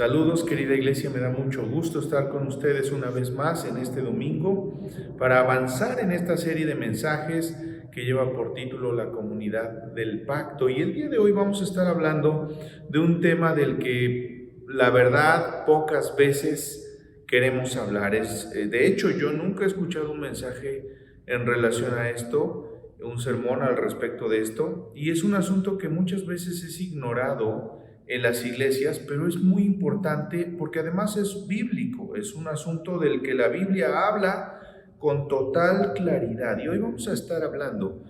Saludos, querida iglesia, me da mucho gusto estar con ustedes una vez más en este domingo para avanzar en esta serie de mensajes que lleva por título La Comunidad del Pacto. Y el día de hoy vamos a estar hablando de un tema del que la verdad pocas veces queremos hablar. De hecho, yo nunca he escuchado un mensaje en relación a esto, un sermón al respecto de esto, y es un asunto que muchas veces es ignorado en las iglesias, pero es muy importante porque además es bíblico, es un asunto del que la Biblia habla con total claridad. Y hoy vamos a estar hablando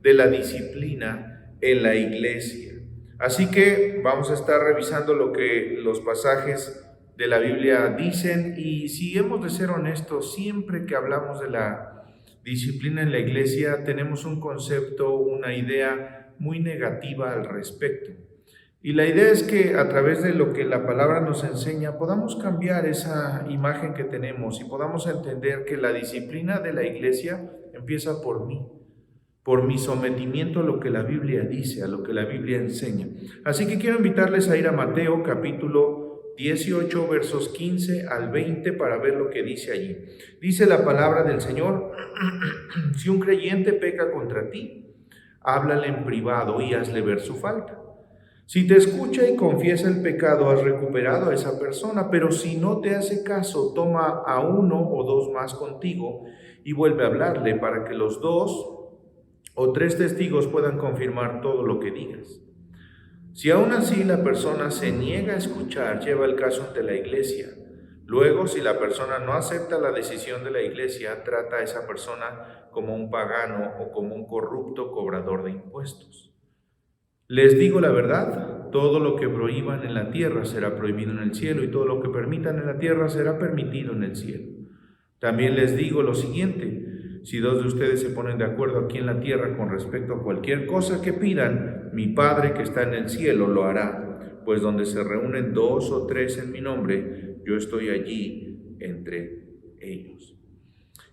de la disciplina en la iglesia. Así que vamos a estar revisando lo que los pasajes de la Biblia dicen, y si hemos de ser honestos, siempre que hablamos de la disciplina en la iglesia tenemos un concepto, una idea muy negativa al respecto. Y la idea es que a través de lo que la palabra nos enseña podamos cambiar esa imagen que tenemos y podamos entender que la disciplina de la iglesia empieza por mí, por mi sometimiento a lo que la Biblia dice, a lo que la Biblia enseña. Así que quiero invitarles a ir a Mateo capítulo 18, versos 15 al 20 para ver lo que dice allí. Dice la palabra del Señor: si un creyente peca contra ti, háblale en privado y hazle ver su falta. Si te escucha y confiesa el pecado, has recuperado a esa persona, pero si no te hace caso, toma a uno o dos más contigo y vuelve a hablarle para que los 2 o 3 testigos puedan confirmar todo lo que digas. Si aún así la persona se niega a escuchar, lleva el caso ante la iglesia. Luego, si la persona no acepta la decisión de la iglesia, trata a esa persona como un pagano o como un corrupto cobrador de impuestos. Les digo la verdad, todo lo que prohíban en la tierra será prohibido en el cielo, y todo lo que permitan en la tierra será permitido en el cielo. También les digo lo siguiente: si 2 de ustedes se ponen de acuerdo aquí en la tierra con respecto a cualquier cosa que pidan, mi Padre que está en el cielo lo hará, pues donde se reúnen 2 o 3 en mi nombre, yo estoy allí entre ellos.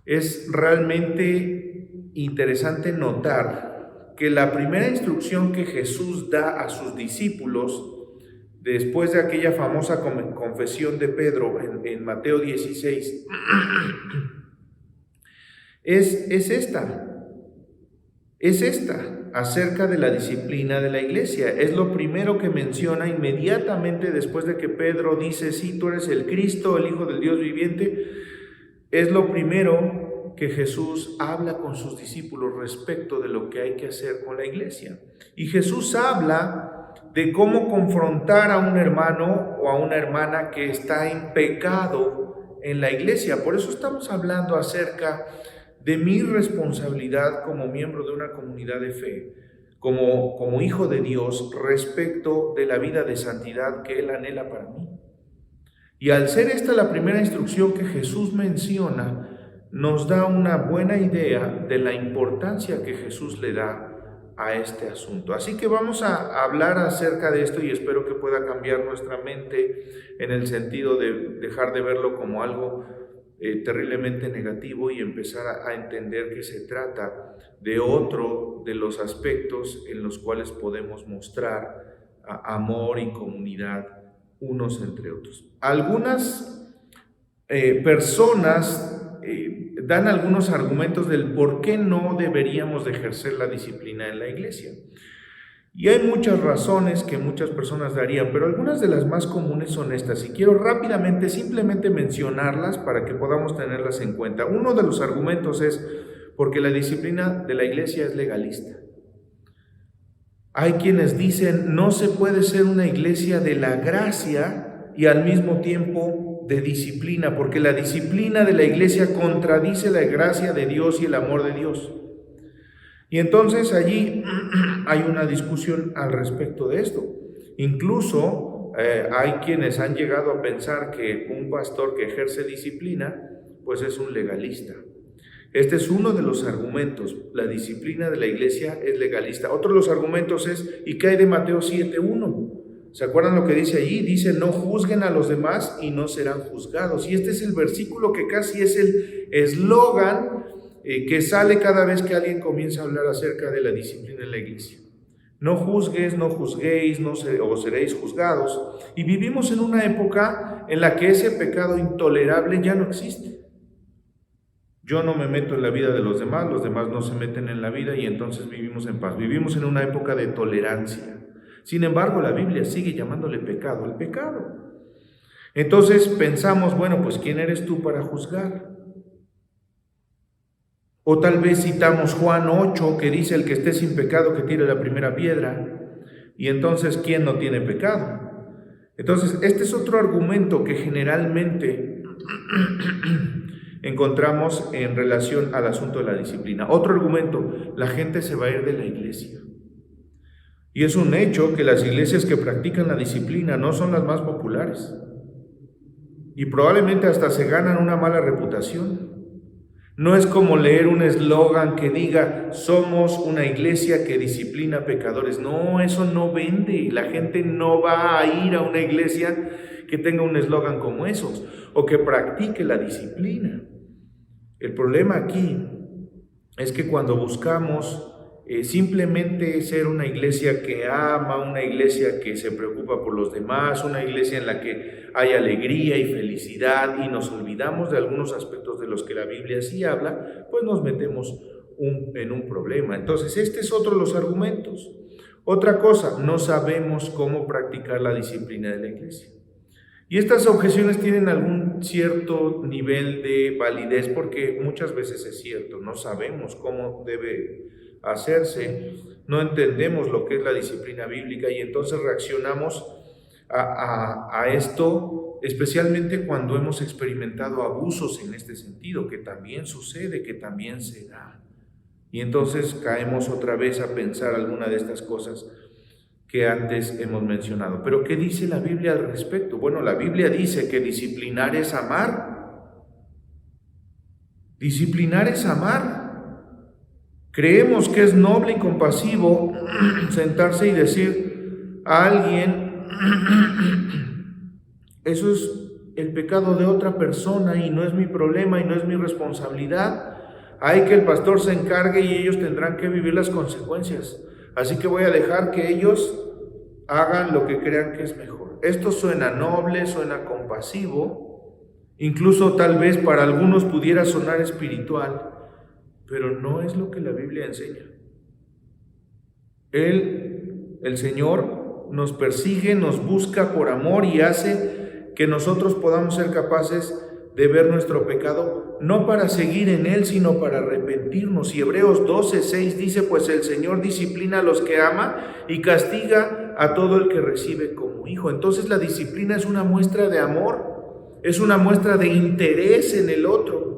Es realmente interesante notar que la primera instrucción que Jesús da a sus discípulos, después de aquella famosa confesión de Pedro en Mateo 16, es esta, acerca de la disciplina de la iglesia. Es lo primero que menciona inmediatamente después de que Pedro dice: sí, tú eres el Cristo, el Hijo del Dios viviente. Es lo primero que Jesús habla con sus discípulos respecto de lo que hay que hacer con la iglesia. Y Jesús habla de cómo confrontar a un hermano o a una hermana que está en pecado en la iglesia. Por eso estamos hablando acerca de mi responsabilidad como miembro de una comunidad de fe, como hijo de Dios, respecto de la vida de santidad que Él anhela para mí. Y al ser esta la primera instrucción que Jesús menciona, nos da una buena idea de la importancia que Jesús le da a este asunto. Así que vamos a hablar acerca de esto, y espero que pueda cambiar nuestra mente en el sentido de dejar de verlo como algo terriblemente negativo y empezar a entender que se trata de otro de los aspectos en los cuales podemos mostrar amor y comunidad unos entre otros. Algunas personas dan algunos argumentos del por qué no deberíamos de ejercer la disciplina en la iglesia. Y hay muchas razones que muchas personas darían, pero algunas de las más comunes son estas, y quiero rápidamente simplemente mencionarlas para que podamos tenerlas en cuenta. Uno de los argumentos es porque la disciplina de la iglesia es legalista. Hay quienes dicen: no se puede ser una iglesia de la gracia y al mismo tiempo de disciplina, porque la disciplina de la iglesia contradice la gracia de Dios y el amor de Dios. Y entonces allí hay una discusión al respecto de esto. Incluso hay quienes han llegado a pensar que un pastor que ejerce disciplina pues es un legalista. Este es uno de los argumentos: la disciplina de la iglesia es legalista. Otro de los argumentos es: ¿y qué hay de Mateo 7:1? ¿Se acuerdan lo que dice allí? Dice: no juzguen a los demás y no serán juzgados. Y este es el versículo que casi es el eslogan que sale cada vez que alguien comienza a hablar acerca de la disciplina en la iglesia. No juzgues, no juzguéis, o seréis juzgados. Y vivimos en una época en la que ese pecado intolerable ya no existe. Yo no me meto en la vida de los demás no se meten en la vida y entonces vivimos en paz. Vivimos en una época de tolerancia. Sin embargo, la Biblia sigue llamándole pecado el pecado. Entonces pensamos, bueno, pues ¿quién eres tú para juzgar? O tal vez citamos Juan 8, que dice: el que esté sin pecado que tire la primera piedra. Y entonces, ¿quién no tiene pecado? Entonces, este es otro argumento que generalmente encontramos en relación al asunto de la disciplina. Otro argumento: la gente se va a ir de la iglesia. Y es un hecho que las iglesias que practican la disciplina no son las más populares. Y probablemente hasta se ganan una mala reputación. No es como leer un eslogan que diga: somos una iglesia que disciplina pecadores. No, eso no vende. La gente no va a ir a una iglesia que tenga un eslogan como esos o que practique la disciplina. El problema aquí es que cuando buscamos simplemente ser una iglesia que ama, una iglesia que se preocupa por los demás, una iglesia en la que hay alegría y felicidad, y nos olvidamos de algunos aspectos de los que la Biblia sí habla, pues nos metemos en un problema. Entonces, este es otro de los argumentos. Otra cosa: no sabemos cómo practicar la disciplina de la iglesia. Y estas objeciones tienen algún cierto nivel de validez porque muchas veces es cierto, no sabemos cómo debe hacerse, no entendemos lo que es la disciplina bíblica y entonces reaccionamos a esto, especialmente cuando hemos experimentado abusos en este sentido, que también sucede, que también se da. Y entonces caemos otra vez a pensar alguna de estas cosas que antes hemos mencionado. Pero ¿qué dice la Biblia al respecto? Bueno, la Biblia dice que disciplinar es amar. Disciplinar es amar. Creemos que es noble y compasivo sentarse y decir a alguien: eso es el pecado de otra persona y no es mi problema y no es mi responsabilidad. Hay que el pastor se encargue y ellos tendrán que vivir las consecuencias. Así que voy a dejar que ellos hagan lo que crean que es mejor. Esto suena noble, suena compasivo, incluso tal vez para algunos pudiera sonar espiritual, pero no es lo que la Biblia enseña. El Señor nos persigue, nos busca por amor y hace que nosotros podamos ser capaces de ver nuestro pecado, no para seguir en él, sino para arrepentirnos. Y Hebreos 12:6 dice: pues el Señor disciplina a los que ama y castiga a todo el que recibe como hijo. Entonces la disciplina es una muestra de amor, es una muestra de interés en el otro.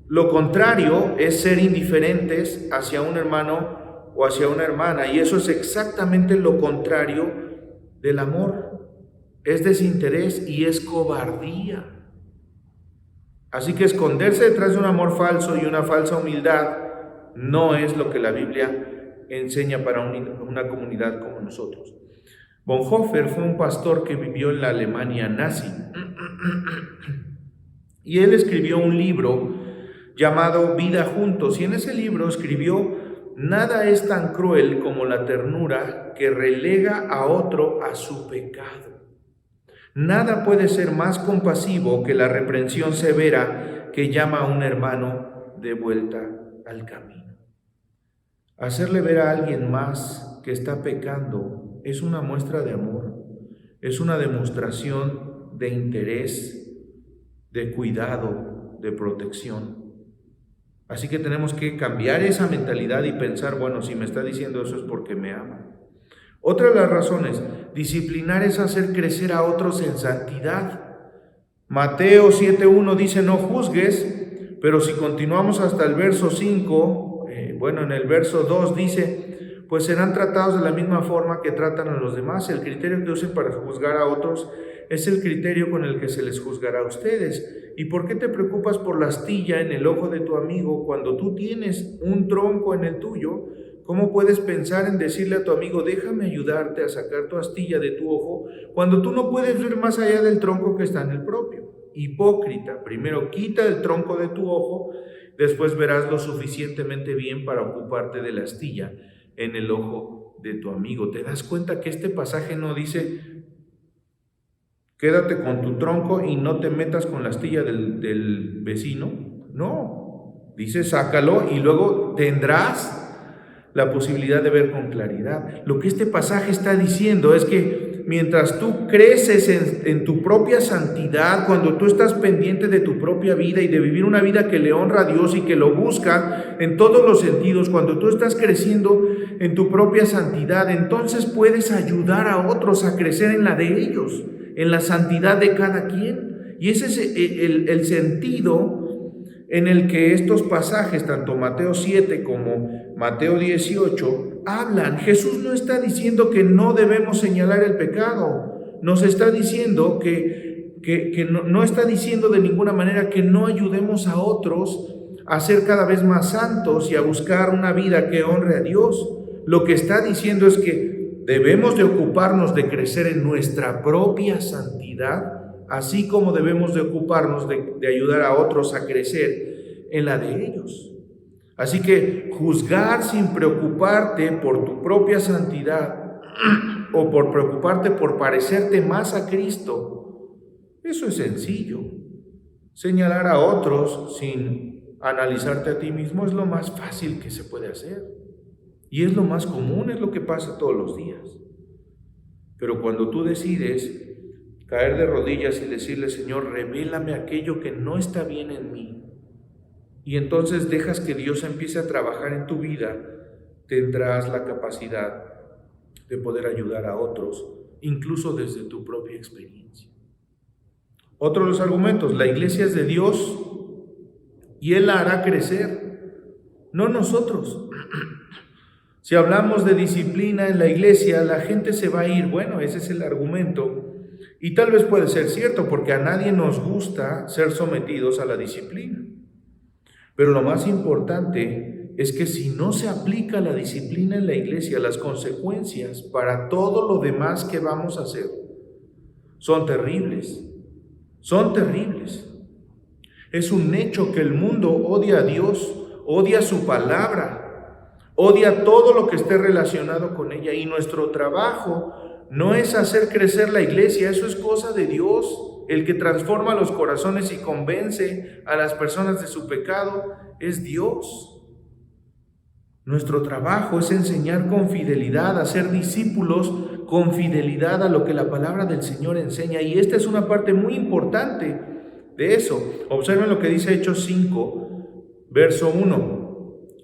Lo contrario es ser indiferentes hacia un hermano o hacia una hermana, y eso es exactamente lo contrario del amor. Es desinterés y es cobardía. Así que esconderse detrás de un amor falso y una falsa humildad no es lo que la Biblia enseña para una comunidad como nosotros. Bonhoeffer fue un pastor que vivió en la Alemania nazi y él escribió un libro llamado Vida Juntos, y en ese libro escribió: nada es tan cruel como la ternura que relega a otro a su pecado. Nada puede ser más compasivo que la reprensión severa que llama a un hermano de vuelta al camino. Hacerle ver a alguien más que está pecando es una muestra de amor, es una demostración de interés, de cuidado, de protección. Así que tenemos que cambiar esa mentalidad y pensar: bueno, si me está diciendo eso es porque me ama. Otra de las razones: disciplinar es hacer crecer a otros en santidad. Mateo 7:1 dice: no juzgues, pero si continuamos hasta el verso 5, en el verso 2 dice: pues serán tratados de la misma forma que tratan a los demás. El criterio que usen para juzgar a otros es el criterio con el que se les juzgará a ustedes. ¿Y por qué te preocupas por la astilla en el ojo de tu amigo cuando tú tienes un tronco en el tuyo? ¿Cómo puedes pensar en decirle a tu amigo: déjame ayudarte a sacar tu astilla de tu ojo, cuando tú no puedes ver más allá del tronco que está en el propio? Hipócrita, primero quita el tronco de tu ojo, después verás lo suficientemente bien para ocuparte de la astilla en el ojo de tu amigo. ¿Te das cuenta que este pasaje no dice, quédate con tu tronco y no te metas con la astilla del vecino? No, dice, sácalo y luego tendrás la posibilidad de ver con claridad. Lo que este pasaje está diciendo es que mientras tú creces en tu propia santidad, cuando tú estás pendiente de tu propia vida y de vivir una vida que le honra a Dios y que lo busca en todos los sentidos, cuando tú estás creciendo en tu propia santidad, entonces puedes ayudar a otros a crecer en la de ellos, en la santidad de cada quien. Y ese es el sentido en el que estos pasajes, tanto Mateo 7 como Mateo 18, hablan. Jesús no está diciendo que no debemos señalar el pecado, nos está diciendo que no está diciendo de ninguna manera que no ayudemos a otros a ser cada vez más santos y a buscar una vida que honre a Dios. Lo que está diciendo es que debemos de ocuparnos de crecer en nuestra propia santidad, así como debemos de ocuparnos de ayudar a otros a crecer en la de ellos. Así que juzgar sin preocuparte por tu propia santidad o por preocuparte por parecerte más a Cristo, eso es sencillo. Señalar a otros sin analizarte a ti mismo es lo más fácil que se puede hacer. Y es lo más común, es lo que pasa todos los días. Pero cuando tú decides caer de rodillas y decirle, Señor, revélame aquello que no está bien en mí, y entonces dejas que Dios empiece a trabajar en tu vida, tendrás la capacidad de poder ayudar a otros, incluso desde tu propia experiencia. Otro de los argumentos, la iglesia es de Dios y Él la hará crecer, no nosotros. Si hablamos de disciplina en la iglesia, la gente se va a ir. Bueno, ese es el argumento. Y tal vez puede ser cierto, porque a nadie nos gusta ser sometidos a la disciplina. Pero lo más importante es que si no se aplica la disciplina en la iglesia, las consecuencias para todo lo demás que vamos a hacer son terribles. Son terribles. Es un hecho que el mundo odia a Dios, odia su palabra, odia todo lo que esté relacionado con ella. Y nuestro trabajo no es hacer crecer la iglesia, eso es cosa de Dios. El que transforma los corazones y convence a las personas de su pecado es Dios. Nuestro trabajo es enseñar con fidelidad, hacer discípulos con fidelidad a lo que la palabra del Señor enseña. Y esta es una parte muy importante de eso. Observen lo que dice Hechos 5, verso 1.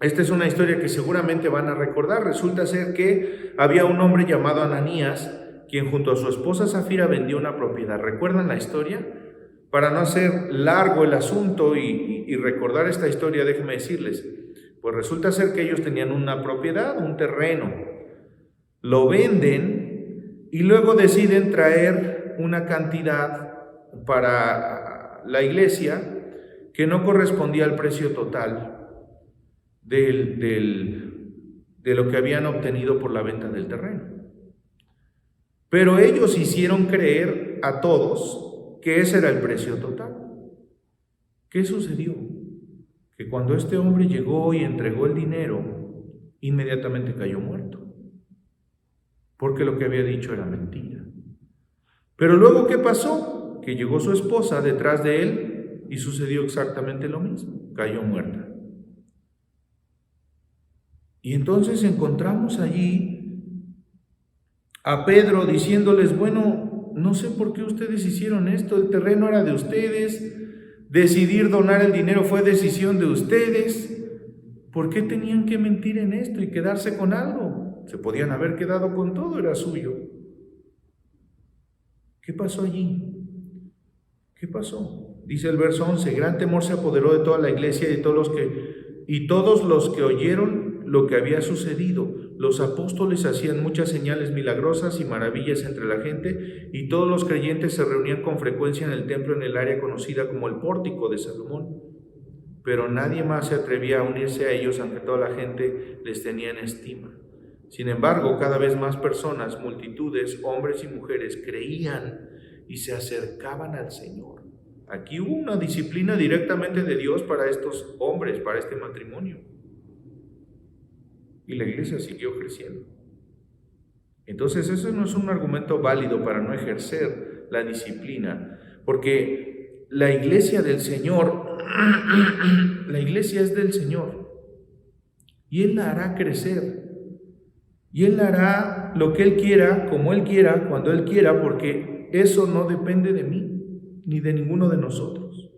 Esta es una historia que seguramente van a recordar. Resulta ser que había un hombre llamado Ananías, quien junto a su esposa Zafira vendió una propiedad. ¿Recuerdan la historia? Para no hacer largo el asunto y recordar esta historia, déjenme decirles, pues resulta ser que ellos tenían una propiedad, un terreno, lo venden y luego deciden traer una cantidad para la iglesia que no correspondía al precio total de lo que habían obtenido por la venta del terreno. Pero ellos hicieron creer a todos que ese era el precio total. ¿Qué sucedió? Que cuando este hombre llegó y entregó el dinero, inmediatamente cayó muerto, porque lo que había dicho era mentira. Pero luego, ¿qué pasó? Que llegó su esposa detrás de él y sucedió exactamente lo mismo, cayó muerta. Y entonces encontramos allí a Pedro diciéndoles, bueno, no sé por qué ustedes hicieron esto, el terreno era de ustedes, decidir donar el dinero fue decisión de ustedes, ¿por qué tenían que mentir en esto y quedarse con algo? Se podían haber quedado con todo, era suyo. ¿Qué pasó allí? ¿Qué pasó? Dice el verso 11, gran temor se apoderó de toda la iglesia y todos los que oyeron lo que había sucedido. Los apóstoles hacían muchas señales milagrosas y maravillas entre la gente, y todos los creyentes se reunían con frecuencia en el templo en el área conocida como el Pórtico de Salomón. Pero nadie más se atrevía a unirse a ellos, aunque toda la gente les tenía en estima. Sin embargo, cada vez más personas, multitudes, hombres y mujeres, creían y se acercaban al Señor. Aquí hubo una disciplina directamente de Dios para estos hombres, para este matrimonio. y la iglesia siguió creciendo. Entonces, eso no es un argumento válido para no ejercer la disciplina, porque la iglesia del Señor, la iglesia es del Señor, y Él la hará crecer, y Él hará lo que Él quiera, como Él quiera, cuando Él quiera, porque eso no depende de mí, ni de ninguno de nosotros.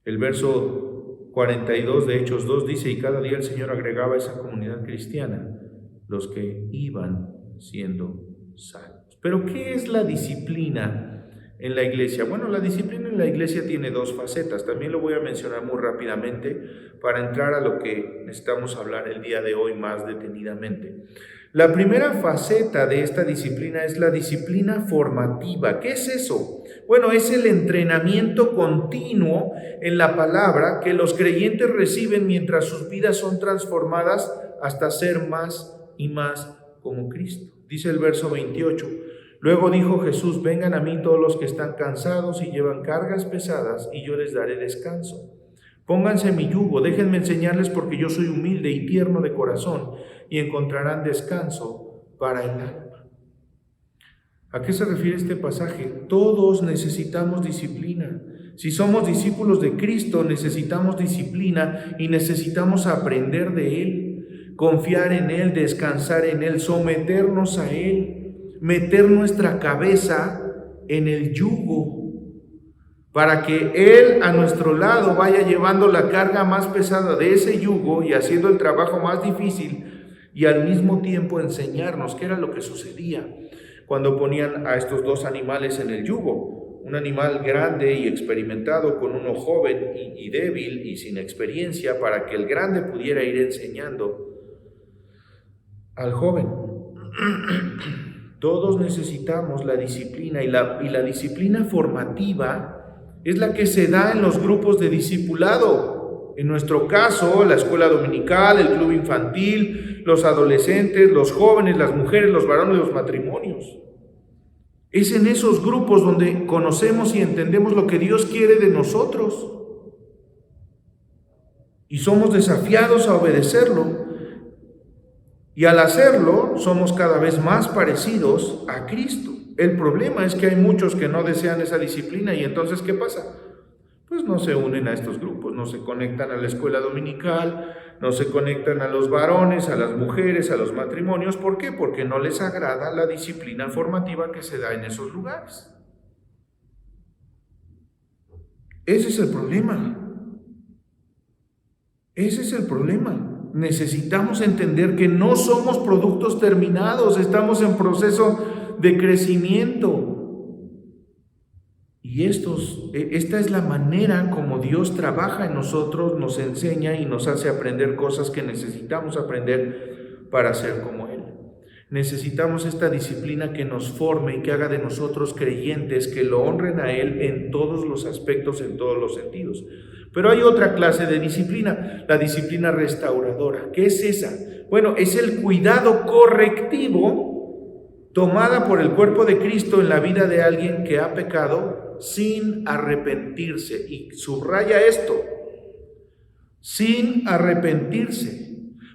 El verso 42 de Hechos 2 dice, y cada día el Señor agregaba a esa comunidad cristiana los que iban siendo salvos. Pero ¿qué es la disciplina en la iglesia? Bueno, la disciplina en la iglesia tiene dos facetas. También lo voy a mencionar muy rápidamente para entrar a lo que necesitamos hablar el día de hoy más detenidamente. La primera faceta de esta disciplina es la disciplina formativa. ¿Qué es eso? Bueno, es el entrenamiento continuo en la palabra que los creyentes reciben mientras sus vidas son transformadas hasta ser más y más como Cristo. Dice el verso 28, luego dijo Jesús, vengan a mí todos los que están cansados y llevan cargas pesadas, y yo les daré descanso. Pónganse mi yugo, déjenme enseñarles, porque yo soy humilde y tierno de corazón, y encontrarán descanso para el alma. ¿A qué se refiere este pasaje? Todos necesitamos disciplina. Si somos discípulos de Cristo, necesitamos disciplina y necesitamos aprender de Él, confiar en Él, descansar en Él, someternos a Él, meter nuestra cabeza en el yugo, para que Él a nuestro lado vaya llevando la carga más pesada de ese yugo y haciendo el trabajo más difícil, y al mismo tiempo enseñarnos qué era lo que sucedía cuando ponían a estos dos animales en el yugo, un animal grande y experimentado con uno joven y débil y sin experiencia, para que el grande pudiera ir enseñando al joven. Todos necesitamos la disciplina, y la disciplina formativa es la que se da en los grupos de discipulado. En nuestro caso, la escuela dominical, el club infantil, los adolescentes, los jóvenes, las mujeres, los varones, los matrimonios. Es en esos grupos donde conocemos y entendemos lo que Dios quiere de nosotros, y somos desafiados a obedecerlo. Y al hacerlo, somos cada vez más parecidos a Cristo. El problema es que hay muchos que no desean esa disciplina, y entonces, ¿qué pasa? Pues no se unen a estos grupos, no se conectan a la escuela dominical, no se conectan a los varones, a las mujeres, a los matrimonios. ¿Por qué? Porque no les agrada la disciplina formativa que se da en esos lugares. Ese es el problema. Ese es el problema. Necesitamos entender que no somos productos terminados, estamos en proceso de crecimiento. Y esta es la manera como Dios trabaja en nosotros, nos enseña y nos hace aprender cosas que necesitamos aprender para ser como Él. Necesitamos esta disciplina que nos forme y que haga de nosotros creyentes que lo honren a Él en todos los aspectos, en todos los sentidos. Pero hay otra clase de disciplina, la disciplina restauradora. ¿Qué es esa? Bueno, es el cuidado correctivo tomada por el cuerpo de Cristo en la vida de alguien que ha pecado sin arrepentirse. Y subraya esto, sin arrepentirse.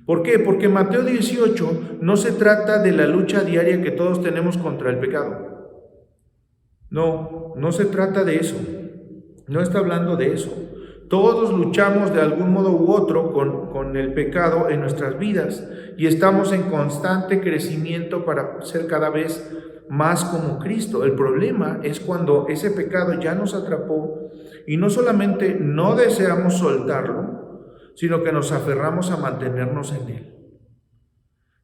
¿Por qué? Porque Mateo 18 no se trata de la lucha diaria que todos tenemos contra el pecado. No se trata de eso. No está hablando de eso. Todos luchamos de algún modo u otro con el pecado en nuestras vidas, y estamos en constante crecimiento para ser cada vez más como Cristo. El problema es cuando ese pecado ya nos atrapó y no solamente no deseamos soltarlo, sino que nos aferramos a mantenernos en él.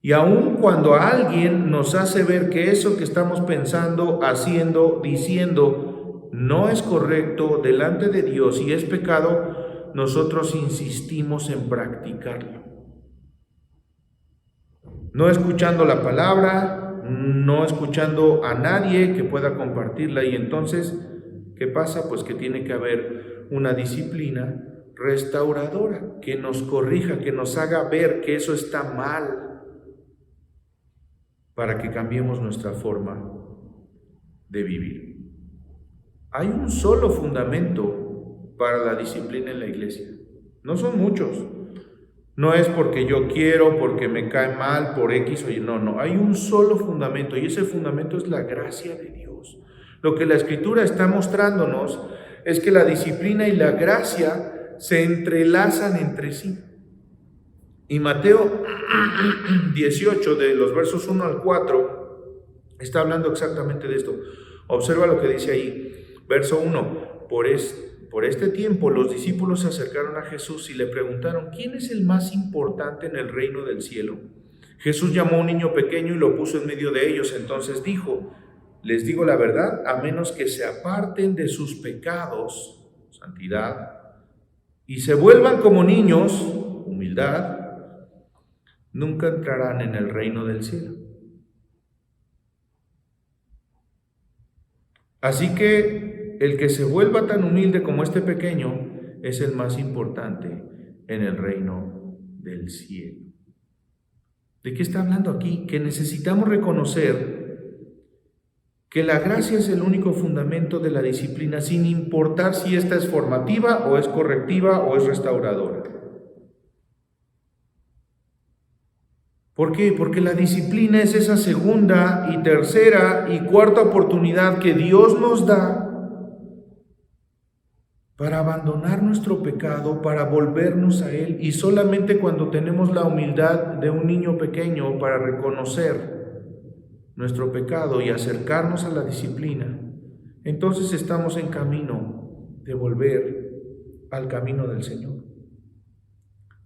Y aun cuando alguien nos hace ver que eso que estamos pensando, haciendo, diciendo no es correcto delante de Dios y es pecado, nosotros insistimos en practicarlo. No escuchando la palabra, no escuchando a nadie que pueda compartirla. Y entonces, ¿qué pasa? Pues que tiene que haber una disciplina restauradora que nos corrija, que nos haga ver que eso está mal, para que cambiemos nuestra forma de vivir. Hay un solo fundamento para la disciplina en la iglesia. No son muchos. No es porque yo quiero, porque me cae mal, por X o Y. No. Hay un solo fundamento y ese fundamento es la gracia de Dios. Lo que la Escritura está mostrándonos es que la disciplina y la gracia se entrelazan entre sí. Y Mateo 18, de los versos 1 al 4, está hablando exactamente de esto. Observa lo que dice ahí. Verso 1. Por este tiempo los discípulos se acercaron a Jesús y le preguntaron: ¿quién es el más importante en el reino del cielo? Jesús llamó a un niño pequeño y lo puso en medio de ellos. Entonces dijo: les digo la verdad, a menos que se aparten de sus pecados, santidad, y se vuelvan como niños, humildad, nunca entrarán en el reino del cielo. Así que el que se vuelva tan humilde como este pequeño es el más importante en el reino del cielo. ¿De qué está hablando aquí? Que necesitamos reconocer que la gracia es el único fundamento de la disciplina, sin importar si esta es formativa o es correctiva o es restauradora. ¿Por qué? Porque la disciplina es esa segunda y tercera y cuarta oportunidad que Dios nos da para abandonar nuestro pecado, para volvernos a Él, y solamente cuando tenemos la humildad de un niño pequeño para reconocer nuestro pecado y acercarnos a la disciplina, entonces estamos en camino de volver al camino del Señor.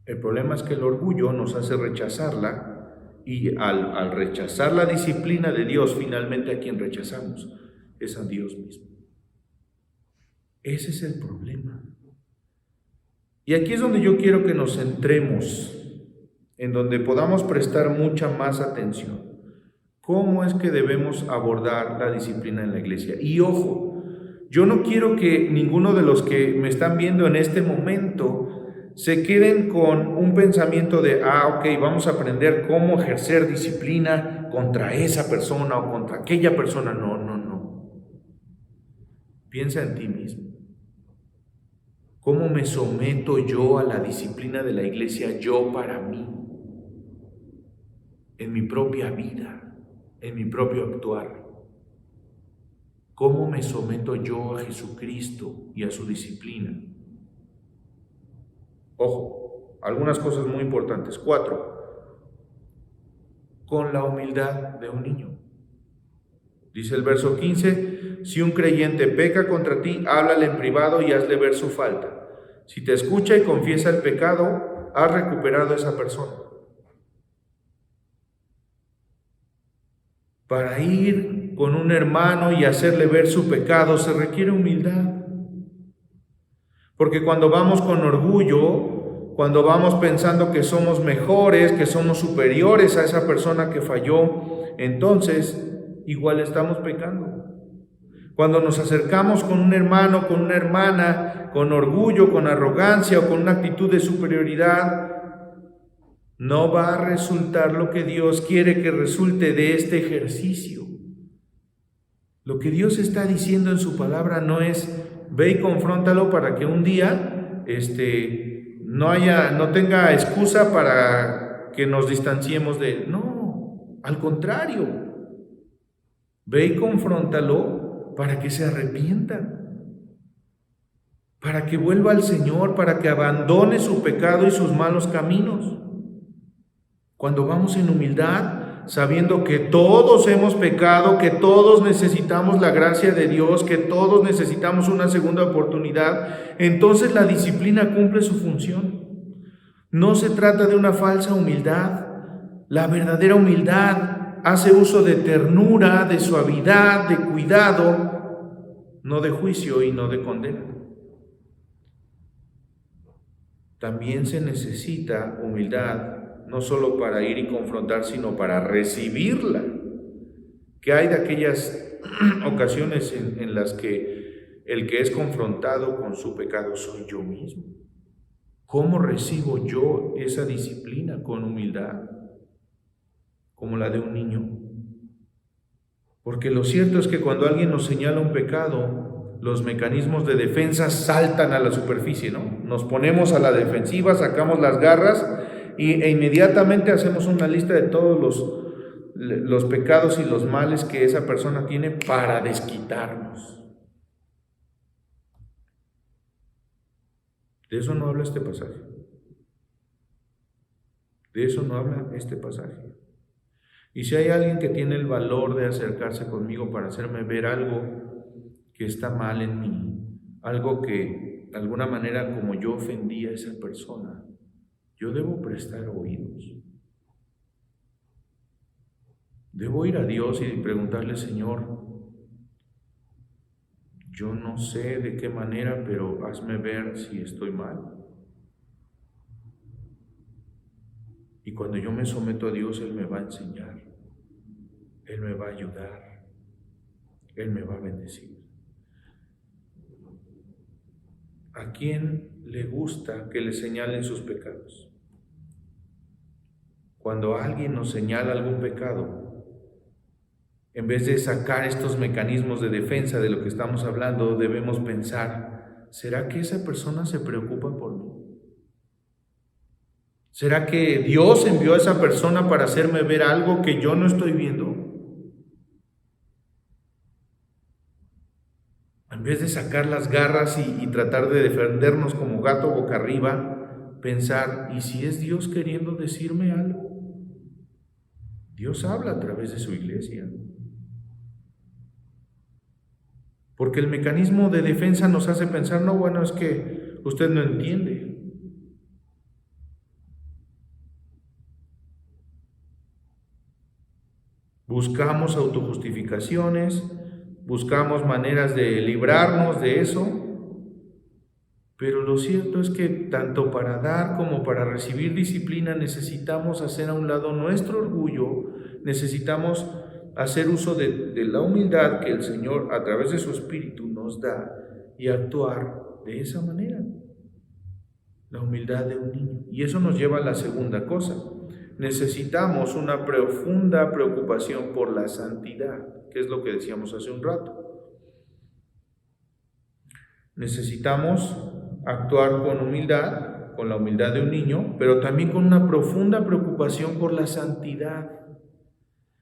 El problema es que el orgullo nos hace rechazarla, y al rechazar la disciplina de Dios, finalmente a quien rechazamos es a Dios mismo. Ese es el problema. Y aquí es donde yo quiero que nos centremos, en donde podamos prestar mucha más atención. ¿Cómo es que debemos abordar la disciplina en la iglesia? Y ojo, yo no quiero que ninguno de los que me están viendo en este momento se queden con un pensamiento de, ok, vamos a aprender cómo ejercer disciplina contra esa persona o contra aquella persona. No. Piensa en ti mismo. ¿Cómo me someto yo a la disciplina de la iglesia yo para mí? En mi propia vida, en mi propio actuar. ¿Cómo me someto yo a Jesucristo y a su disciplina? Ojo, algunas cosas muy importantes. 4. Con la humildad de un niño. Dice el verso 15, si un creyente peca contra ti, háblale en privado y hazle ver su falta. Si te escucha y confiesa el pecado, has recuperado a esa persona. Para ir con un hermano y hacerle ver su pecado se requiere humildad. Porque cuando vamos con orgullo, cuando vamos pensando que somos mejores, que somos superiores a esa persona que falló, entonces igual estamos pecando. Cuando nos acercamos con un hermano, con una hermana, con orgullo, con arrogancia o con una actitud de superioridad, no va a resultar lo que Dios quiere que resulte de este ejercicio. Lo que Dios está diciendo en su palabra no es ve y confróntalo para que un día no tenga excusa para que nos distanciemos de él. No, al contrario. Ve y confróntalo para que se arrepienta, para que vuelva al Señor, para que abandone su pecado y sus malos caminos. Cuando vamos en humildad, sabiendo que todos hemos pecado, que todos necesitamos la gracia de Dios, que todos necesitamos una segunda oportunidad, entonces la disciplina cumple su función. No se trata de una falsa humildad. La verdadera humildad hace uso de ternura, de suavidad, de cuidado, no de juicio y no de condena. También se necesita humildad, no solo para ir y confrontar, sino para recibirla. Que hay de aquellas ocasiones en las que el que es confrontado con su pecado soy yo mismo. ¿Cómo recibo yo esa disciplina? Con humildad, como la de un niño. Porque lo cierto es que cuando alguien nos señala un pecado, los mecanismos de defensa saltan a la superficie, ¿no? Nos ponemos a la defensiva, sacamos las garras e inmediatamente hacemos una lista de todos los pecados y los males que esa persona tiene para desquitarnos. De eso no habla este pasaje. De eso no habla este pasaje. Y si hay alguien que tiene el valor de acercarse conmigo para hacerme ver algo que está mal en mí, algo que de alguna manera como yo ofendí a esa persona, yo debo prestar oídos. Debo ir a Dios y preguntarle: Señor, yo no sé de qué manera, pero hazme ver si estoy mal. Y cuando yo me someto a Dios, Él me va a enseñar, Él me va a ayudar, Él me va a bendecir. ¿A quién le gusta que le señalen sus pecados? Cuando alguien nos señala algún pecado, en vez de sacar estos mecanismos de defensa de lo que estamos hablando, debemos pensar: ¿será que esa persona se preocupa por mí? ¿Será que Dios envió a esa persona para hacerme ver algo que yo no estoy viendo? En vez de sacar las garras y tratar de defendernos como gato boca arriba, pensar: ¿y si es Dios queriendo decirme algo? Dios habla a través de su iglesia. Porque el mecanismo de defensa nos hace pensar: no, bueno, es que usted no entiende. Buscamos autojustificaciones, buscamos maneras de librarnos de eso, pero lo cierto es que tanto para dar como para recibir disciplina necesitamos hacer a un lado nuestro orgullo, necesitamos hacer uso de la humildad que el Señor a través de su Espíritu nos da y actuar de esa manera, la humildad de un niño. Y eso nos lleva a la segunda cosa. Necesitamos una profunda preocupación por la santidad, que es lo que decíamos hace un rato. Necesitamos actuar con humildad, con la humildad de un niño, pero también con una profunda preocupación por la santidad.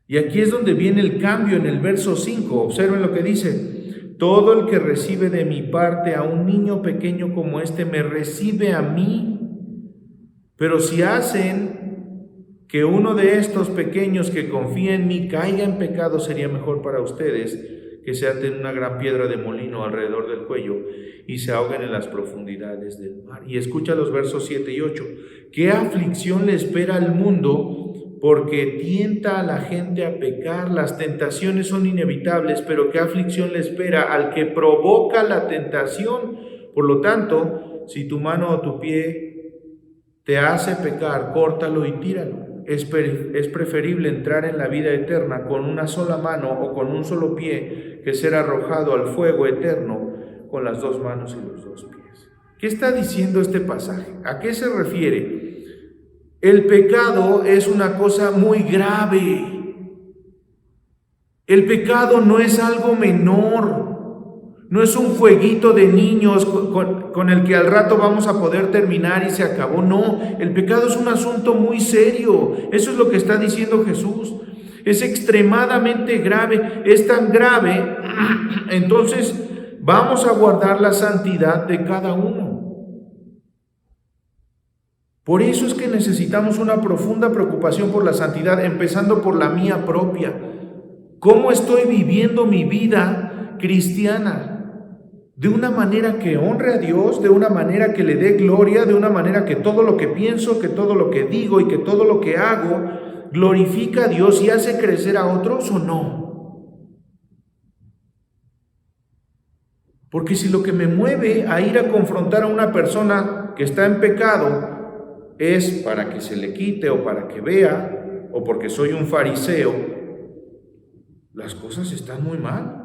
Y aquí es donde viene el cambio en el verso 5. Observen lo que dice: todo el que recibe de mi parte a un niño pequeño como este, me recibe a mí. Pero si hacen que uno de estos pequeños que confía en mí caiga en pecado, sería mejor para ustedes que se aten una gran piedra de molino alrededor del cuello y se ahoguen en las profundidades del mar. Y escucha los versos 7 y 8. ¿Qué aflicción le espera al mundo? Porque tienta a la gente a pecar. Las tentaciones son inevitables, pero ¿qué aflicción le espera al que provoca la tentación? Por lo tanto, si tu mano o tu pie te hace pecar, córtalo y tíralo. Es preferible entrar en la vida eterna con una sola mano o con un solo pie que ser arrojado al fuego eterno con las dos manos y los dos pies. ¿Qué está diciendo este pasaje? ¿A qué se refiere? El pecado es una cosa muy grave. El pecado no es algo menor. No es un jueguito de niños con el que al rato vamos a poder terminar y se acabó. No, el pecado es un asunto muy serio. Eso es lo que está diciendo Jesús. Es extremadamente grave. Es tan grave, entonces vamos a guardar la santidad de cada uno. Por eso es que necesitamos una profunda preocupación por la santidad, empezando por la mía propia. ¿Cómo estoy viviendo mi vida cristiana? De una manera que honre a Dios, de una manera que le dé gloria, de una manera que todo lo que pienso, que todo lo que digo y que todo lo que hago glorifica a Dios y hace crecer a otros, ¿o no? Porque si lo que me mueve a ir a confrontar a una persona que está en pecado es para que se le quite o para que vea o porque soy un fariseo, las cosas están muy mal.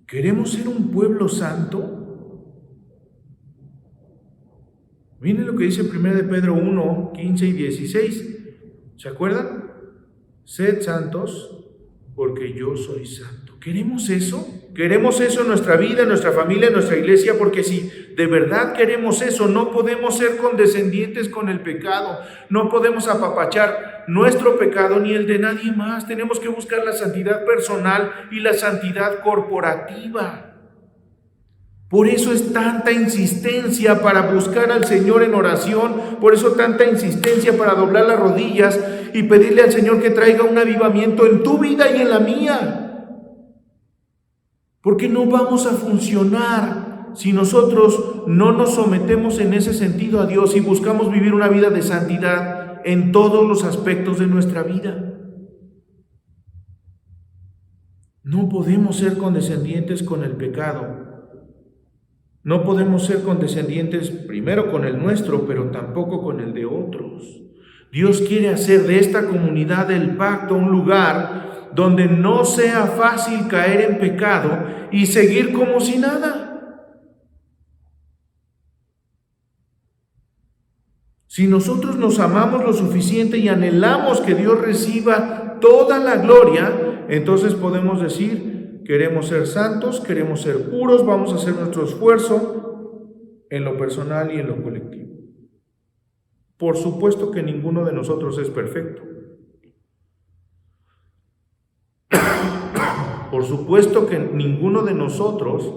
¿Queremos ser un pueblo santo? Miren lo que dice 1 de Pedro 1, 15 y 16. ¿Se acuerdan? Sed santos porque yo soy santo. ¿Queremos eso? Queremos eso en nuestra vida, en nuestra familia, en nuestra iglesia, porque si de verdad queremos eso, no podemos ser condescendientes con el pecado, no podemos apapachar nuestro pecado ni el de nadie más. Tenemos que buscar la santidad personal y la santidad corporativa. Por eso es tanta insistencia para buscar al Señor en oración, por eso tanta insistencia para doblar las rodillas y pedirle al Señor que traiga un avivamiento en tu vida y en la mía. Porque no vamos a funcionar si nosotros no nos sometemos en ese sentido a Dios y buscamos vivir una vida de santidad en todos los aspectos de nuestra vida. No podemos ser condescendientes con el pecado. No podemos ser condescendientes primero con el nuestro, pero tampoco con el de otros. Dios quiere hacer de esta comunidad del pacto un lugar donde no sea fácil caer en pecado y seguir como si nada. Si nosotros nos amamos lo suficiente y anhelamos que Dios reciba toda la gloria, entonces podemos decir, queremos ser santos, queremos ser puros, vamos a hacer nuestro esfuerzo en lo personal y en lo colectivo. Por supuesto que ninguno de nosotros es perfecto. Por supuesto que ninguno de nosotros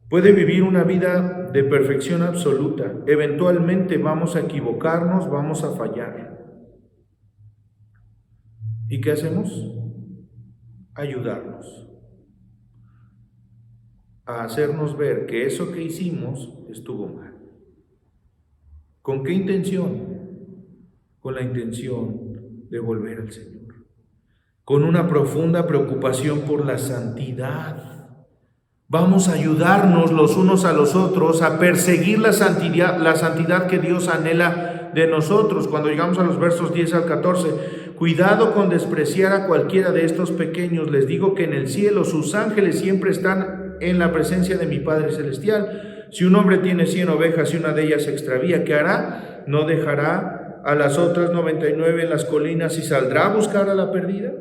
puede vivir una vida de perfección absoluta. Eventualmente vamos a equivocarnos, vamos a fallar. ¿Y qué hacemos? Ayudarnos a hacernos ver que eso que hicimos estuvo mal. ¿Con qué intención? Con la intención de volver al Señor. Con una profunda preocupación por la santidad. Vamos a ayudarnos los unos a los otros a perseguir la santidad que Dios anhela de nosotros. Cuando llegamos a los versos 10 al 14, cuidado con despreciar a cualquiera de estos pequeños. Les digo que en el cielo sus ángeles siempre están en la presencia de mi Padre Celestial. Si un hombre tiene 100 ovejas y una de ellas se extravía, ¿qué hará? ¿No dejará a las otras 99 en las colinas y saldrá a buscar a la perdida?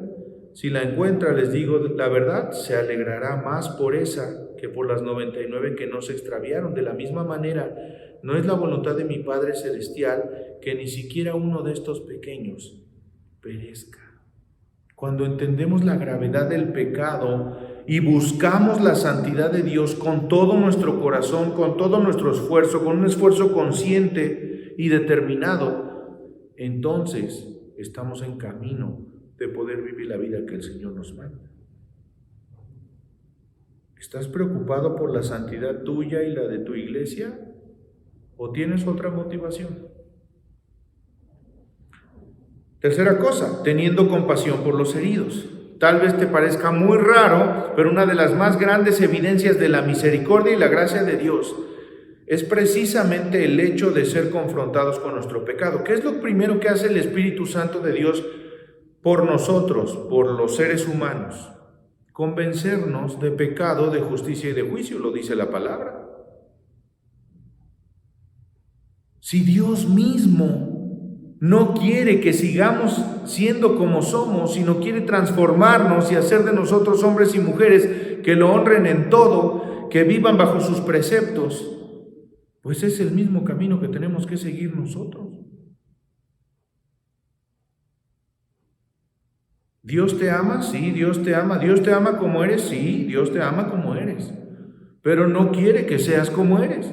Si la encuentra, les digo la verdad, se alegrará más por esa que por las 99 que no se extraviaron. De la misma manera, no es la voluntad de mi Padre Celestial que ni siquiera uno de estos pequeños perezca. Cuando entendemos la gravedad del pecado y buscamos la santidad de Dios con todo nuestro corazón, con todo nuestro esfuerzo, con un esfuerzo consciente y determinado, entonces estamos en camino de poder vivir la vida que el Señor nos manda. ¿Estás preocupado por la santidad tuya y la de tu iglesia? ¿O tienes otra motivación? Tercera cosa, teniendo compasión por los heridos. Tal vez te parezca muy raro, pero una de las más grandes evidencias de la misericordia y la gracia de Dios es precisamente el hecho de ser confrontados con nuestro pecado. ¿Qué es lo primero que hace el Espíritu Santo de Dios por nosotros, por los seres humanos? Convencernos de pecado, de justicia y de juicio, lo dice la palabra. Si Dios mismo no quiere que sigamos siendo como somos, sino quiere transformarnos y hacer de nosotros hombres y mujeres que lo honren en todo, que vivan bajo sus preceptos, pues es el mismo camino que tenemos que seguir nosotros. ¿Dios te ama? Sí, Dios te ama. ¿Dios te ama como eres? Sí, Dios te ama como eres. Pero no quiere que seas como eres.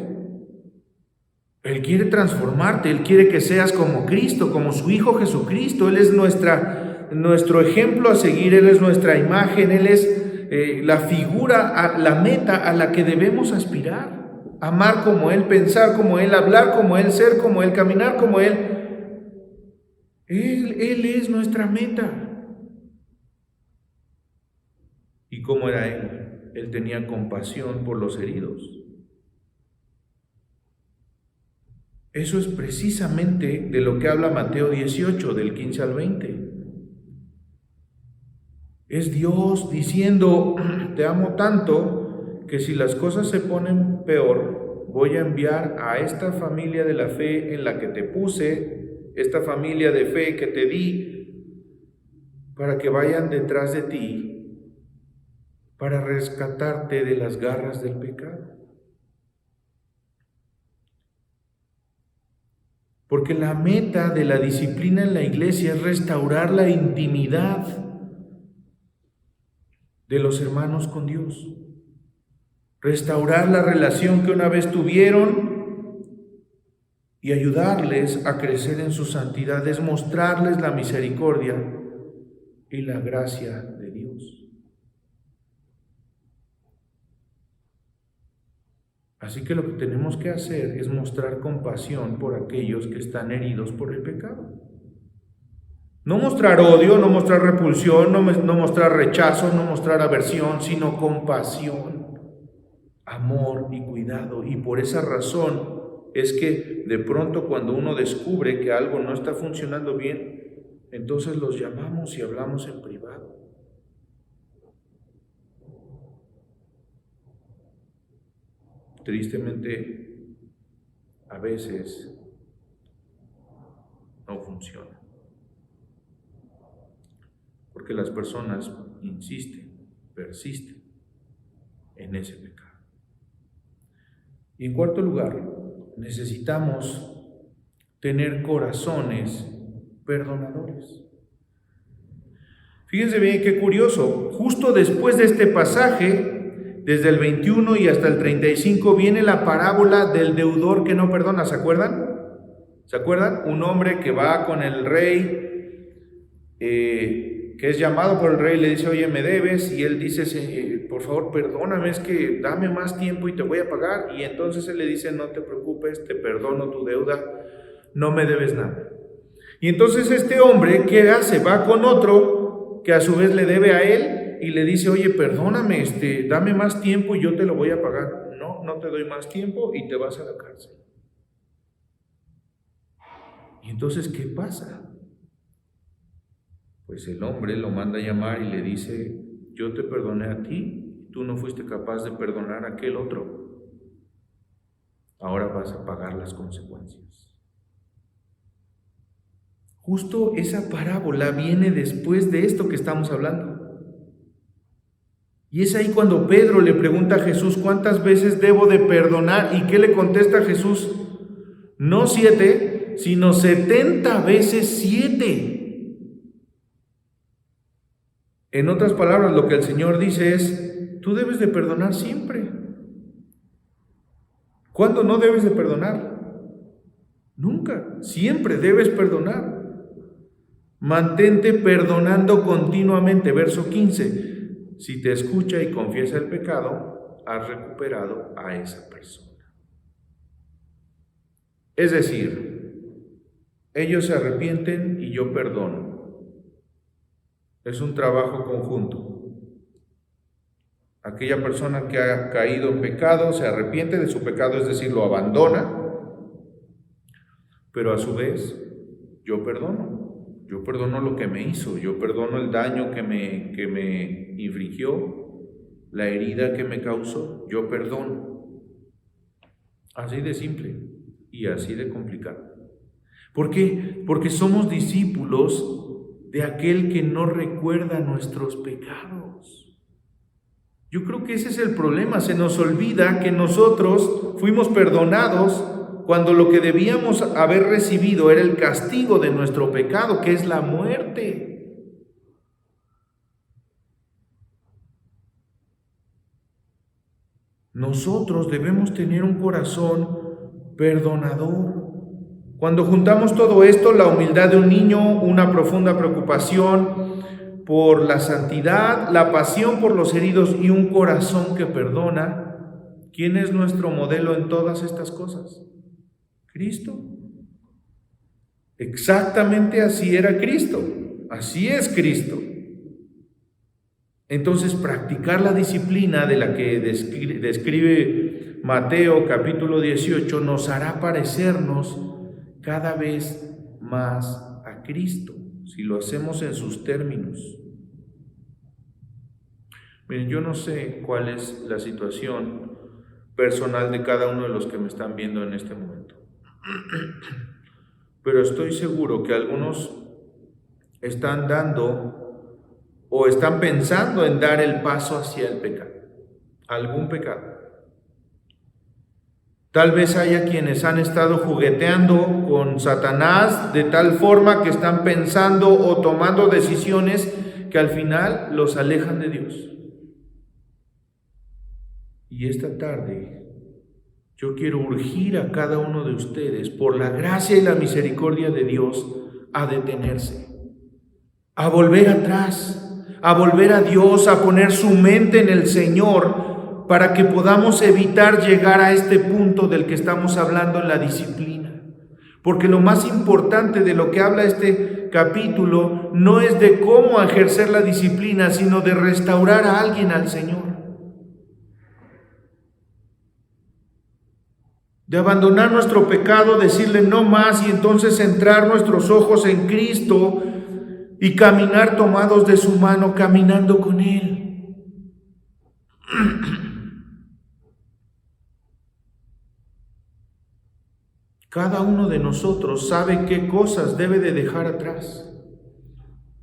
Él quiere transformarte, Él quiere que seas como Cristo, como su Hijo Jesucristo. Él es nuestro ejemplo a seguir, Él es nuestra imagen, Él es la figura, la meta a la que debemos aspirar. Amar como Él, pensar como Él, hablar como Él, ser como Él, caminar como Él. Él es nuestra meta. ¿Y cómo era Él? Él tenía compasión por los heridos. Eso es precisamente de lo que habla Mateo 18, del 15 al 20. Es Dios diciendo, te amo tanto que si las cosas se ponen peor, voy a enviar a esta familia de la fe en la que te puse, esta familia de fe que te di, para que vayan detrás de ti para rescatarte de las garras del pecado. Porque la meta de la disciplina en la iglesia es restaurar la intimidad de los hermanos con Dios. Restaurar la relación que una vez tuvieron y ayudarles a crecer en su santidad, es mostrarles la misericordia y la gracia de Dios. Así que lo que tenemos que hacer es mostrar compasión por aquellos que están heridos por el pecado. No mostrar odio, no mostrar repulsión, no mostrar rechazo, no mostrar aversión, sino compasión, amor y cuidado. Y por esa razón es que de pronto cuando uno descubre que algo no está funcionando bien, entonces los llamamos y hablamos en privado. Tristemente, a veces no funciona, porque las personas insisten, persisten en ese pecado. Y en cuarto lugar, necesitamos tener corazones perdonadores. Fíjense bien qué curioso, justo después de este pasaje, desde el 21 y hasta el 35, viene la parábola del deudor que no perdona. ¿Se acuerdan? ¿Se acuerdan? Un hombre que va con el rey, que es llamado por el rey, le dice, oye, me debes, y él dice, por favor, perdóname, es que dame más tiempo y te voy a pagar. Y entonces él le dice, no te preocupes, te perdono tu deuda, no me debes nada. Y entonces este hombre, ¿qué hace? Va con otro que a su vez le debe a él, y le dice, oye, perdóname, dame más tiempo y yo te lo voy a pagar. No, no te doy más tiempo y te vas a la cárcel. Y entonces, ¿qué pasa? Pues el hombre lo manda a llamar y le dice, yo te perdoné a ti, tú no fuiste capaz de perdonar a aquel otro. Ahora vas a pagar las consecuencias. Justo esa parábola viene después de esto que estamos hablando. Y es ahí cuando Pedro le pregunta a Jesús, ¿cuántas veces debo de perdonar? ¿Y qué le contesta Jesús? No 7, sino 70 veces 7. En otras palabras, lo que el Señor dice es, tú debes de perdonar siempre. ¿Cuándo no debes de perdonar? Nunca, siempre debes perdonar. Mantente perdonando continuamente. Verso 15. Si te escucha y confiesa el pecado, has recuperado a esa persona. Es decir, ellos se arrepienten y yo perdono. Es un trabajo conjunto. Aquella persona que ha caído en pecado se arrepiente de su pecado, es decir, lo abandona, pero a su vez yo perdono. Yo perdono lo que me hizo, yo perdono el daño que me infligió, la herida que me causó, yo perdono. Así de simple y así de complicado. ¿Por qué? Porque somos discípulos de aquel que no recuerda nuestros pecados. Yo creo que ese es el problema, se nos olvida que nosotros fuimos perdonados cuando lo que debíamos haber recibido era el castigo de nuestro pecado, que es la muerte. Nosotros debemos tener un corazón perdonador. Cuando juntamos todo esto, la humildad de un niño, una profunda preocupación por la santidad, la pasión por los heridos y un corazón que perdona, ¿quién es nuestro modelo en todas estas cosas? Cristo. Exactamente así era Cristo, así es Cristo. Entonces, practicar la disciplina de la que describe Mateo capítulo 18 nos hará parecernos cada vez más a Cristo, si lo hacemos en sus términos. Miren, yo no sé cuál es la situación personal de cada uno de los que me están viendo en este momento. Pero estoy seguro que algunos están dando o están pensando en dar el paso hacia el pecado, algún pecado. Tal vez haya quienes han estado jugueteando con Satanás de tal forma que están pensando o tomando decisiones que al final los alejan de Dios. Y esta tarde yo quiero urgir a cada uno de ustedes, por la gracia y la misericordia de Dios, a detenerse, a volver atrás, a volver a Dios, a poner su mente en el Señor, para que podamos evitar llegar a este punto del que estamos hablando en la disciplina. Porque lo más importante de lo que habla este capítulo no es de cómo ejercer la disciplina, sino de restaurar a alguien al Señor. De abandonar nuestro pecado, decirle no más y entonces centrar nuestros ojos en Cristo y caminar tomados de su mano, caminando con Él. Cada uno de nosotros sabe qué cosas debe de dejar atrás.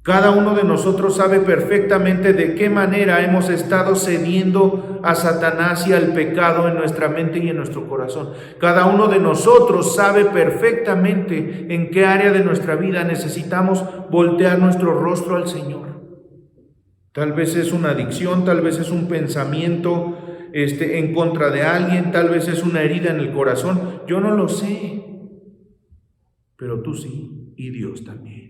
Cada uno de nosotros sabe perfectamente de qué manera hemos estado cediendo a Satanás y al pecado en nuestra mente y en nuestro corazón. Cada uno de nosotros sabe perfectamente en qué área de nuestra vida necesitamos voltear nuestro rostro al Señor. Tal vez es una adicción, tal vez es un pensamiento en contra de alguien, tal vez es una herida en el corazón. Yo no lo sé, pero tú sí, y Dios también.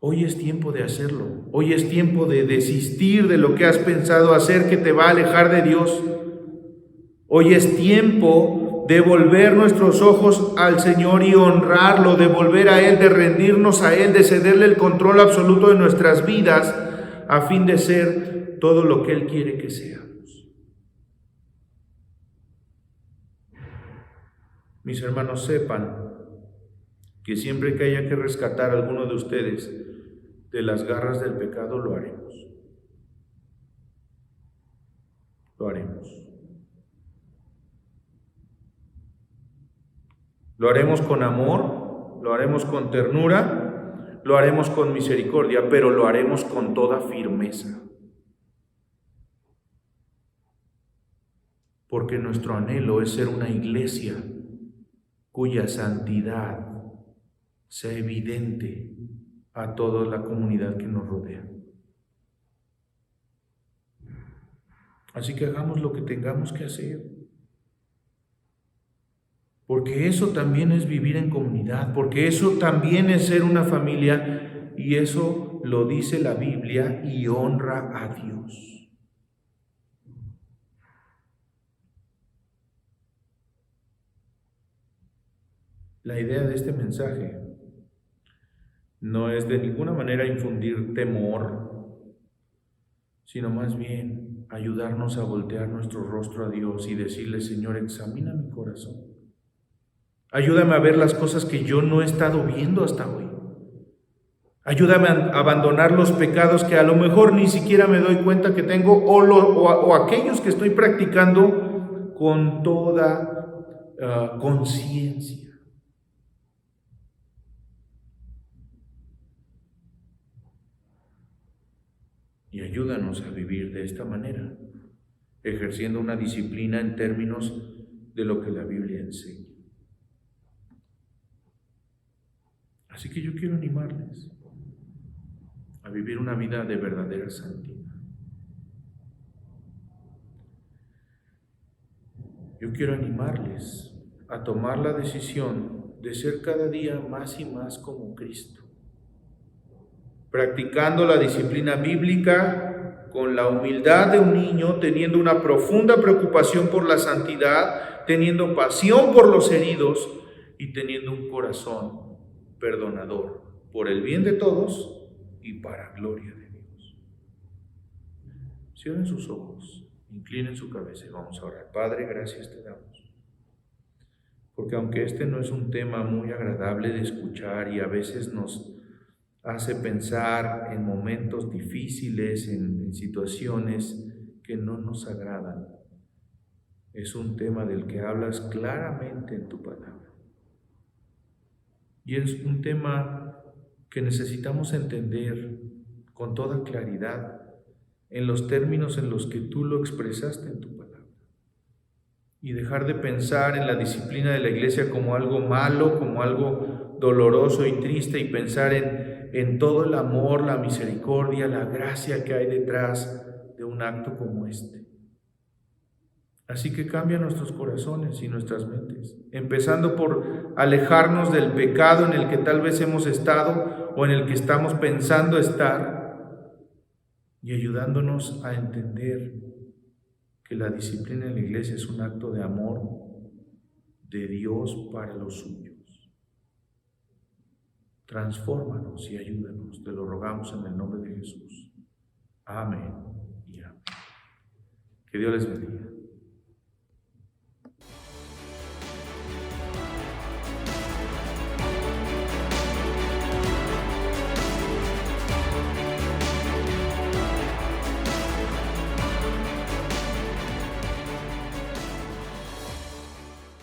Hoy es tiempo de hacerlo. Hoy es tiempo de desistir de lo que has pensado hacer que te va a alejar de Dios. Hoy es tiempo de volver nuestros ojos al Señor y honrarlo, de volver a Él, de rendirnos a Él, de cederle el control absoluto de nuestras vidas a fin de ser todo lo que Él quiere que seamos. Mis hermanos, sepan que siempre que haya que rescatar a alguno de ustedes de las garras del pecado, lo haremos. Lo haremos. Lo haremos con amor, lo haremos con ternura, lo haremos con misericordia, pero lo haremos con toda firmeza. Porque nuestro anhelo es ser una iglesia cuya santidad sea evidente a toda la comunidad que nos rodea. Así que hagamos lo que tengamos que hacer. Porque eso también es vivir en comunidad, porque eso también es ser una familia, y eso lo dice la Biblia y honra a Dios. La idea de este mensaje no es de ninguna manera infundir temor, sino más bien ayudarnos a voltear nuestro rostro a Dios y decirle: Señor, examina mi corazón. Ayúdame a ver las cosas que yo no he estado viendo hasta hoy. Ayúdame a abandonar los pecados que a lo mejor ni siquiera me doy cuenta que tengo, o aquellos que estoy practicando con toda conciencia. Y ayúdanos a vivir de esta manera, ejerciendo una disciplina en términos de lo que la Biblia enseña. Así que yo quiero animarles a vivir una vida de verdadera santidad. Yo quiero animarles a tomar la decisión de ser cada día más y más como Cristo, practicando la disciplina bíblica con la humildad de un niño, teniendo una profunda preocupación por la santidad, teniendo pasión por los heridos y teniendo un corazón perdonador por el bien de todos y para gloria de Dios. Cierren sus ojos, inclinen su cabeza y vamos a orar. Padre, gracias te damos, porque aunque este no es un tema muy agradable de escuchar y a veces nos hace pensar en momentos difíciles, en situaciones que no nos agradan, es un tema del que hablas claramente en tu palabra. Y es un tema que necesitamos entender con toda claridad en los términos en los que tú lo expresaste en tu palabra. Y dejar de pensar en la disciplina de la iglesia como algo malo, como algo doloroso y triste, y pensar en todo el amor, la misericordia, la gracia que hay detrás de un acto como este. Así que cambia nuestros corazones y nuestras mentes, empezando por alejarnos del pecado en el que tal vez hemos estado o en el que estamos pensando estar, y ayudándonos a entender que la disciplina en la iglesia es un acto de amor de Dios para los suyos. Transfórmanos y ayúdanos, te lo rogamos en el nombre de Jesús. Amén y amén. Que Dios les bendiga.